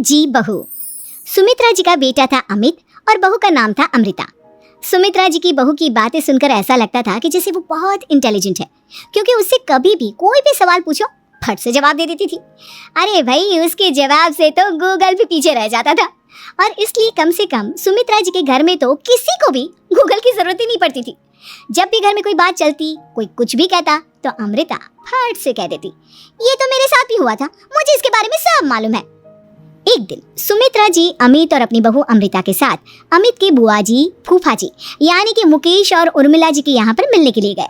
जी बहू। सुमित्रा जी का बेटा था अमित और बहू का नाम था अमृता। सुमित्रा जी की बहू की बातें सुनकर ऐसा लगता था कि जैसे वो बहुत इंटेलिजेंट है, क्योंकि उससे कभी भी कोई भी सवाल पूछो फट से जवाब दे देती थी। अरे भाई, उसके जवाब से तो गूगल भी पीछे रह जाता था। और इसलिए कम से कम सुमित्रा जी के घर में तो किसी को भी गूगल की जरूरत ही नहीं पड़ती थी। जब भी घर में कोई बात चलती, कोई कुछ भी कहता, तो अमृता फट से कह देती, ये तो मेरे साथ भी हुआ था, मुझे इसके बारे में सब मालूम है। एक दिन सुमित्रा जी अमित और अपनी बहू अमृता के साथ अमित के बुआ जी, फूफा जी यानी कि मुकेश और उर्मिला जी के यहाँ पर मिलने के लिए गए।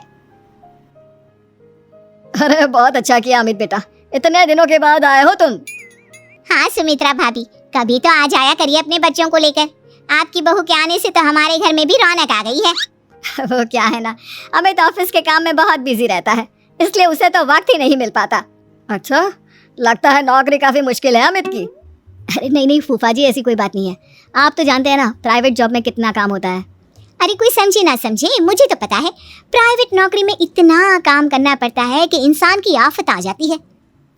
अरे बहुत अच्छा किया अमित बेटा, इतने दिनों के बाद आए हो तुम। हाँ सुमित्रा भाभी, कभी तो आ जाया करिए अपने बच्चों को लेकर। आपकी बहू के आने से तो हमारे घर में भी रौनक आ गई है। वो क्या है ना, अमित ऑफिस के काम में बहुत बिजी रहता है, इसलिए उसे तो वक्त ही नहीं मिल पाता। अच्छा, लगता है नौकरी काफी मुश्किल है अमित की। अरे नहीं नहीं फूफा जी, ऐसी कोई बात नहीं है। आप तो जानते हैं ना प्राइवेट जॉब में कितना काम होता है। अरे कोई समझे ना समझे, मुझे तो पता है प्राइवेट नौकरी में इतना काम करना पड़ता है कि इंसान की आफत आ जाती है।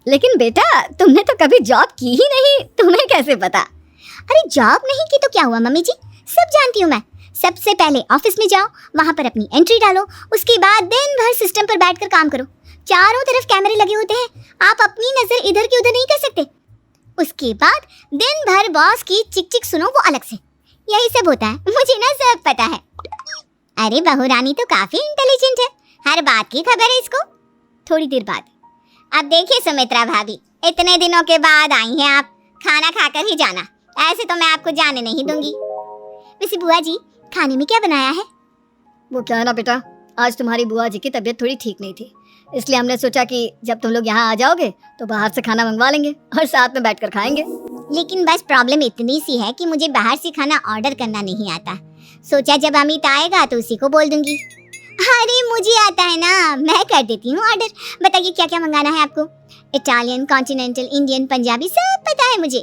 लेकिन बेटा, तुमने तो कभी जॉब की ही नहीं, तुम्हें कैसे पता? अरे जॉब नहीं की तो क्या हुआ मम्मी जी, सब जानती हूँ मैं। सबसे पहले ऑफिस में जाओ, वहाँ पर अपनी एंट्री डालो, उसके बाद दिन भर सिस्टम पर बैठकर काम करो। चारों तरफ कैमरे लगे होते हैं, आप अपनी नजर इधर की उधर नहीं कर सकते। उसके बाद दिन भर बॉस की चिक चिक सुनो, वो अलग से। यही सब होता है, मुझे ना सब पता है। अरे बहू रानी तो काफी इंटेलिजेंट है, हर बात की खबर है इसको। थोड़ी देर बाद, अब देखिए सुमित्रा भाभी, इतने दिनों के बाद आई हैं आप, खाना खाकर ही जाना, ऐसे तो मैं आपको जाने नहीं दूंगी। वैसे बुआ जी, खाने में क्या बनाया है? वो क्या है ना बेटा, आज तुम्हारी बुआ जी की तबीयत थोड़ी ठीक नहीं थी, इसलिए हमने सोचा कि जब तुम लोग यहाँ आ जाओगे तो बाहर से खाना मंगवा लेंगे और साथ में बैठकर खाएंगे। लेकिन बस प्रॉब्लम इतनी सी है कि मुझे बाहर से खाना ऑर्डर करना नहीं आता। सोचा जब अमित आएगा तो उसी को बोल दूंगी। अरे मुझे आता है ना, मैं कर देती हूँ ऑर्डर। बताइए क्या क्या मंगाना है आपको? इटालियन, कॉन्टिनेंटल, इंडियन, पंजाबी, सब पता है मुझे।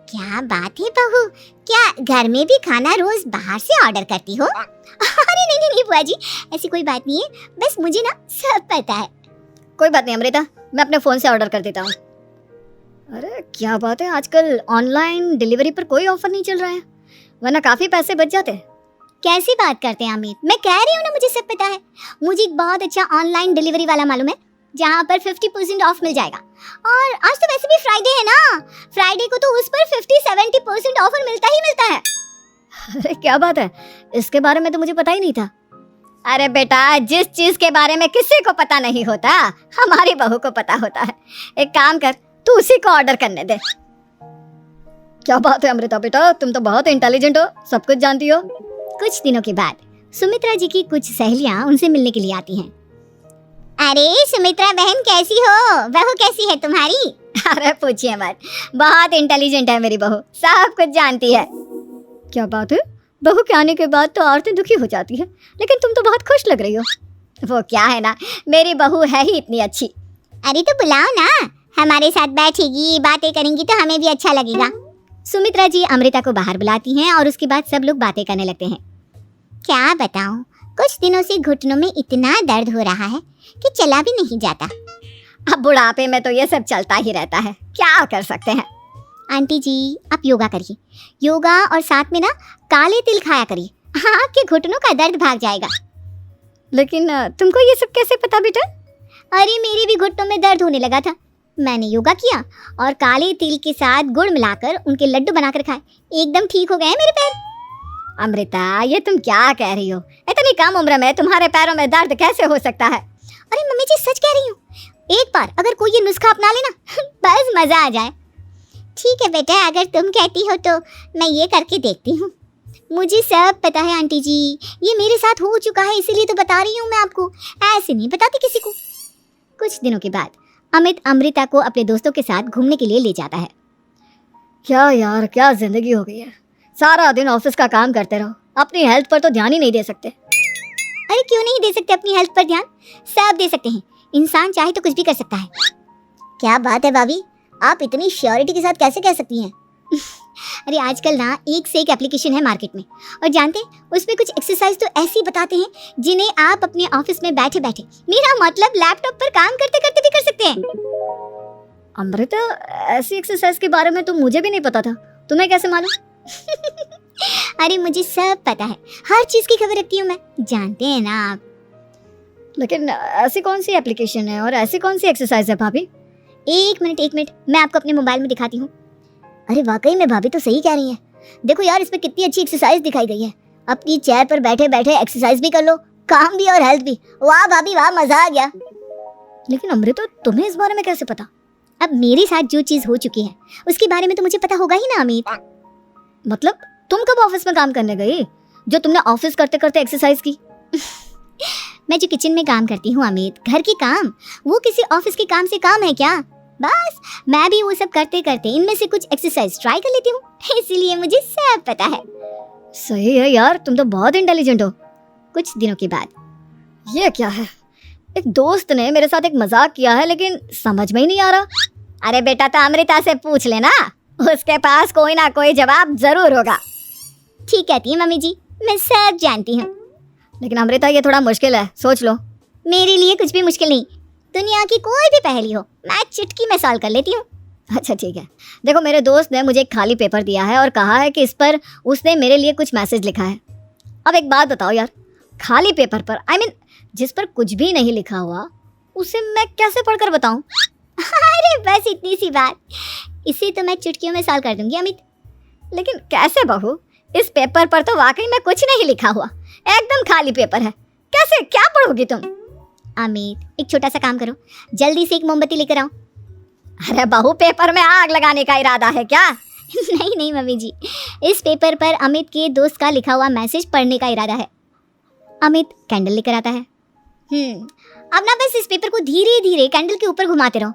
क्या बात है बहू, क्या घर में भी खाना रोज बाहर से ऑर्डर करती हो? अरे नहीं नहीं बुआ जी, ऐसी कोई बात नहीं है, बस मुझे ना सब पता है। कोई बात नहीं अमृता, मैं अपने फोन से ऑर्डर कर देता हूँ। अरे क्या बात है, आजकल ऑनलाइन डिलीवरी पर कोई ऑफर नहीं चल रहा है, वरना काफी पैसे बच जाते। कैसी बात करते हैं अमित, मैं कह रही हूँ ना मुझे सब पता है। मुझे एक बहुत अच्छा ऑनलाइन डिलीवरी वाला मालूम है, जहाँ पर 50% ऑफ मिल जाएगा। और आज तो वैसे भी फ्राइडे है ना, फ्राइडे को तो उस पर 50-70% ऑफर मिलता ही मिलता है। अरे क्या बात है, इसके बारे में तो मुझे पता ही नहीं था। अरे बेटा, जिस चीज के बारे में किसी को पता नहीं होता, हमारी बहू को पता होता है। एक काम कर, तू उसी को ऑर्डर करने दे। क्या बात है अमृता बेटा, तुम तो बहुत इंटेलिजेंट हो, सब कुछ जानती हो। कुछ दिनों के बाद सुमित्रा जी की कुछ सहेलियां उनसे मिलने के लिए आती हैं। अरे सुमित्रा बहन कैसी हो, बहू कैसी है तुम्हारी? अरे पूछिए मत, बहुत इंटेलिजेंट है मेरी बहू, सब कुछ जानती है। क्या बात है, बहू के आने के बाद तो औरतें दुखी हो जाती है, लेकिन तुम तो बहुत खुश लग रही हो। वो क्या है ना, मेरी बहू है ही इतनी अच्छी। अरे तो बुलाओ ना, हमारे साथ बैठेगी, बातें करेंगी तो हमें भी अच्छा लगेगा। सुमित्रा जी अमृता को बाहर बुलाती हैं और उसके बाद सब लोग बातें करने लगते हैं। क्या बताऊं, कुछ दिनों से घुटनों में इतना दर्द हो रहा है कि चला भी नहीं जाता। अब बुढ़ापे में तो ये सब चलता ही रहता है, क्या कर सकते हैं। आंटी जी आप योगा करिए, योगा और साथ में ना काले तिल खाया करिए, आपके घुटनों का दर्द भाग जाएगा। लेकिन तुमको ये सब कैसे पता बेटा? अरे मेरे भी घुटनों में दर्द होने लगा था, मैंने योगा किया और काले तिल के साथ गुड़ मिलाकर उनके लड्डू बनाकर खाए, एकदम ठीक हो गए मेरे पैर। अमृता, ये तुम क्या कह रही हो? इतनी कम उम्र में तुम्हारे पैरों में दर्द कैसे हो सकता है? अरे मम्मी जी सच कह रही हूँ, एक बार अगर कोई ये नुस्खा अपना लेना बस मजा आ जाए। ठीक है बेटा, अगर तुम कहती हो तो मैं ये करके देखती हूँ। मुझे सब पता है आंटी जी, ये मेरे साथ हो चुका है, इसीलिए तो बता रही हूँ मैं आपको, ऐसे नहीं बताती किसी को। कुछ दिनों के बाद अमित अमृता को अपने दोस्तों के साथ घूमने के लिए ले जाता है। क्या यार, क्या जिंदगी हो गई है, सारा दिन ऑफिस का काम करते रहो, अपनी हेल्थ पर तो ध्यान ही नहीं दे सकते। अरे क्यों नहीं दे सकते अपनी हेल्थ पर ध्यान, सब दे सकते हैं, इंसान चाहे तो कुछ भी कर सकता है। क्या बात है भाभी, आप इतनी श्योरिटी के साथ कैसे कह सकती हैं? अरे आजकल ना एक से एक एप्लीकेशन है मार्केट में, और जानते हैं उसमें कुछ एक्सरसाइज तो ऐसी बताते हैं जिन्हें आप अपने ऑफिस में बैठे बैठे, मेरा मतलब लैपटॉप पर काम करते करते भी कर सकते हैं। अमृता, ऐसी एक्सरसाइज के बारे में तो मुझे भी नहीं पता था, तुम्हें कैसे मालूम? अरे मुझे सब पता है, हर चीज की खबर रखती हूँ मैं, जानते हैं ना आप। लेकिन ऐसी कौन सी एप्लीकेशन है और ऐसी कौन सी एक्सरसाइज है भाभी? एक मिनट, मैं आपको अपने मोबाइल में दिखाती हूँ। अरे वाकई में भाभी तो सही कह रही हैं। देखो यार, इस पे कितनी अच्छी एक्सरसाइज दिखाई गई है। अपनी चेयर पर बैठे बैठे एक्सरसाइज भी कर लो, काम भी और हेल्थ भी। वाह भाभी वाह, मजा आ गया। लेकिन अमृता, तुम्हें इस बारे में कैसे पता? अब मेरे साथ जो चीज हो चुकी है उसके बारे में तो मुझे पता होगा ही ना अमित। मतलब तुम कब ऑफिस में काम करने गई जो तुमने ऑफिस करते करते एक्सरसाइज की? मैं जो किचन में काम करती हूँ अमित, घर के काम, वो किसी ऑफिस के काम से काम है क्या? बस मैं भी वो सब करते करते इनमें से कुछ एक्सरसाइज ट्राई कर लेती हूँ, इसीलिए मुझे सब पता है। सही है यार, तुम तो बहुत इंटेलिजेंट हो। कुछ दिनों के बाद, ये क्या है? एक दोस्त ने मेरे साथ एक मजाक किया है लेकिन समझ में ही नहीं आ रहा। अरे बेटा, तो अमृता से पूछ लेना, उसके पास कोई ना कोई जवाब जरूर होगा। ठीक कहती है मम्मी जी, मैं सब जानती हूँ। लेकिन अमृता, ये थोड़ा मुश्किल है, सोच लो। मेरे लिए कुछ भी मुश्किल नहीं, दुनिया की कोई भी पहेली हो मैं चुटकी में सॉल्व कर लेती हूँ। अच्छा ठीक है, देखो मेरे दोस्त ने मुझे एक खाली पेपर दिया है और कहा है कि इस पर उसने मेरे लिए कुछ मैसेज लिखा है। अब एक बात बताओ यार, खाली पेपर पर, I mean, जिस पर कुछ भी नहीं लिखा हुआ, उसे मैं कैसे पढ़कर बताऊं? अरे बस इतनी सी बात, इसे तो मैं चुटकियों में सॉल्व कर दूंगी अमित। लेकिन कैसे बहू? इस पेपर पर तो वाकई में कुछ नहीं लिखा हुआ, एकदम खाली पेपर है, कैसे, क्या पढ़ोगी तुम? अमित, एक छोटा सा काम करो, जल्दी से एक मोमबत्ती लेकर आओ। अरे बहू, पेपर में आग लगाने का इरादा है क्या? नहीं मम्मी जी, इस पेपर पर अमित के दोस्त का लिखा हुआ मैसेज पढ़ने का इरादा है। अमित कैंडल लेकर आता है। अब ना बस इस पेपर को धीरे धीरे कैंडल के ऊपर घुमाते रहो,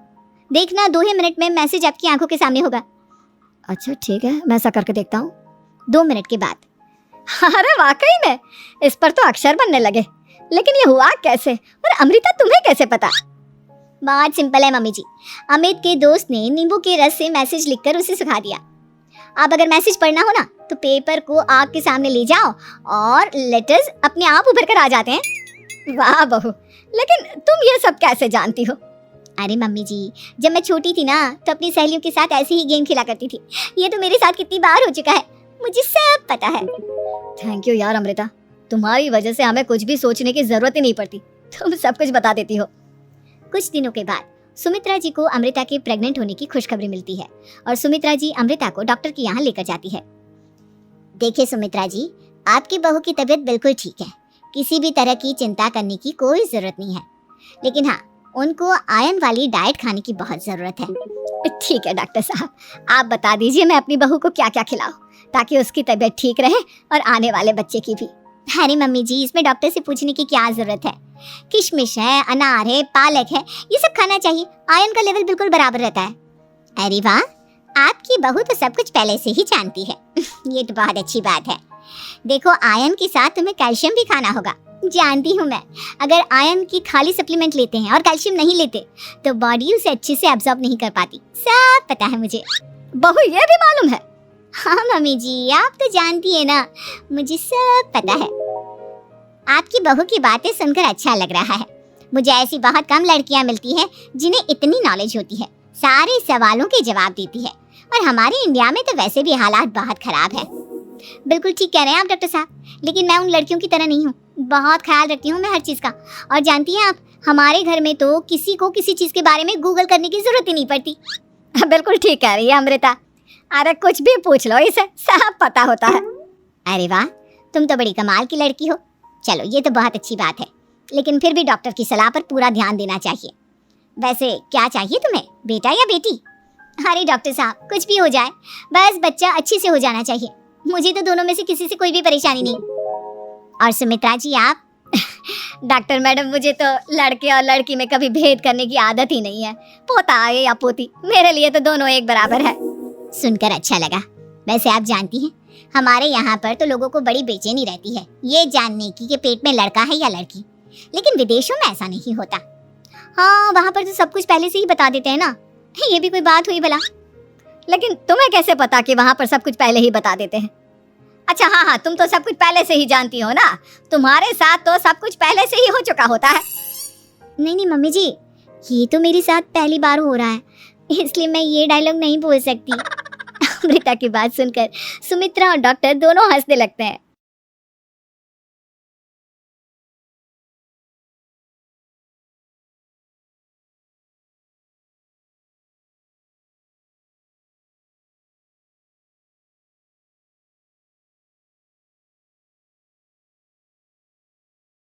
देखना 2 ही मिनट में मैसेज आपकी आंखों के सामने होगा। अच्छा ठीक है, मैं ऐसा करके देखता हूँ। 2 मिनट के बाद। अरे वाकई में इस पर तो अक्षर बनने लगे, लेकिन ये हुआ कैसे? और अमृता, तुम्हें कैसे पता? बहुत सिंपल है मम्मी जी, अमित के दोस्त ने नींबू के रस से मैसेज लिखकर उसे सुखा दिया। अब अगर मैसेज पढ़ना हो ना तो पेपर को आग के सामने ले जाओ और लेटर्स अपने आप उभर कर आ जाते हैं। वाह बहू, लेकिन तुम ये सब कैसे जानती हो? अरे मम्मी जी, जब मैं छोटी थी ना तो अपनी सहेलियों के साथ ऐसे ही गेम खेला करती थी। ये तो मेरे साथ कितनी बार हो चुका है, मुझे सब पता है। थैंक यू यार अमृता, तुम्हारी वजह से हमें कुछ भी सोचने की जरूरत ही नहीं पड़ती, तुम सब कुछ बता देती हो। कुछ दिनों के बाद सुमित्रा जी को अमृता के प्रेग्नेंट होने की खुशखबरी मिलती है और सुमित्रा जी अमृता को डॉक्टर के यहाँ लेकर जाती है। देखिए सुमित्रा जी, आपकी बहू की तबीयत बिल्कुल ठीक है, किसी भी तरह की चिंता करने की कोई जरूरत नहीं है, लेकिन हाँ, उनको आयरन वाली डाइट खाने की बहुत जरूरत है। ठीक है डॉक्टर साहब, आप बता दीजिए मैं अपनी बहू को क्या क्या खिलाऊं ताकि उसकी तबीयत ठीक रहे और आने वाले बच्चे की भी। अरे मम्मी जी, इसमें डॉक्टर से पूछने की क्या जरूरत है, किशमिश है, अनार है, पालक है, ये सब खाना चाहिए, आयरन का लेवल बिल्कुल बराबर रहता है। अरे वाह, आपकी बहू तो सब कुछ पहले से ही जानती है। ये तो बहुत अच्छी बात है। देखो, आयरन के साथ तुम्हें कैल्शियम भी खाना होगा, जानती हूँ मैं। अगर आयरन की खाली सप्लीमेंट लेते हैं और कैल्शियम नहीं लेते तो बॉडी उसे अच्छे से एब्जॉर्ब नहीं कर पाती, सब पता है मुझे। बहू, ये भी मालूम है? हाँ मम्मी जी, आप तो जानती है ना, मुझे सब पता है। आपकी बहू की बातें सुनकर अच्छा लग रहा है। मुझे ऐसी बहुत कम लड़कियां मिलती हैं जिन्हें इतनी नॉलेज होती है, सारे सवालों के जवाब देती है, और हमारे इंडिया में तो वैसे भी हालात बहुत खराब है। बिल्कुल ठीक कह रहे हैं आप डॉक्टर साहब, लेकिन मैं उन लड़कियों की तरह नहीं हूँ, बहुत ख्याल रखती हूँ मैं हर चीज़ का। और जानती हैं आप, हमारे घर में तो किसी को किसी चीज़ के बारे में गूगल करने की जरूरत ही नहीं पड़ती। बिल्कुल ठीक कह रही है अमृता, अरे कुछ भी पूछ लो, इसे सब पता होता है। अरे वाह, तुम तो बड़ी कमाल की लड़की हो। चलो, ये तो बहुत अच्छी बात है, लेकिन फिर भी डॉक्टर की सलाह पर पूरा ध्यान देना चाहिए। वैसे क्या चाहिए तुम्हें, बेटा या बेटी? अरे डॉक्टर साहब, कुछ भी हो जाए, बस बच्चा अच्छे से हो जाना चाहिए। मुझे तो दोनों में से किसी से कोई भी परेशानी नहीं। और सुमित्रा जी आप? डॉक्टर मैडम, मुझे तो लड़के और लड़की में कभी भेद करने की आदत ही नहीं है, पोता आए या पोती, मेरे लिए तो दोनों एक बराबर है। सुनकर अच्छा लगा। वैसे आप जानती हैं, हमारे यहाँ पर तो लोगों को बड़ी बेचैनी रहती है ये जानने की कि पेट में लड़का है या लड़की, लेकिन विदेशों में ऐसा नहीं होता। हाँ, वहाँ पर तो सब कुछ पहले से ही बता देते हैं ना, ये भी कोई बात हुई भला? लेकिन तुम्हें कैसे पता कि वहाँ पर सब कुछ पहले ही बता देते हैं? अच्छा हाँ, तुम तो सब कुछ पहले से ही जानती हो ना, तुम्हारे साथ तो सब कुछ पहले से ही हो चुका होता है। नहीं मम्मी जी, ये तो मेरे साथ पहली बार हो रहा है, इसलिए मैं ये डायलॉग नहीं बोल सकती। अमृता की बात सुनकर सुमित्रा और डॉक्टर दोनों हंसने लगते हैं।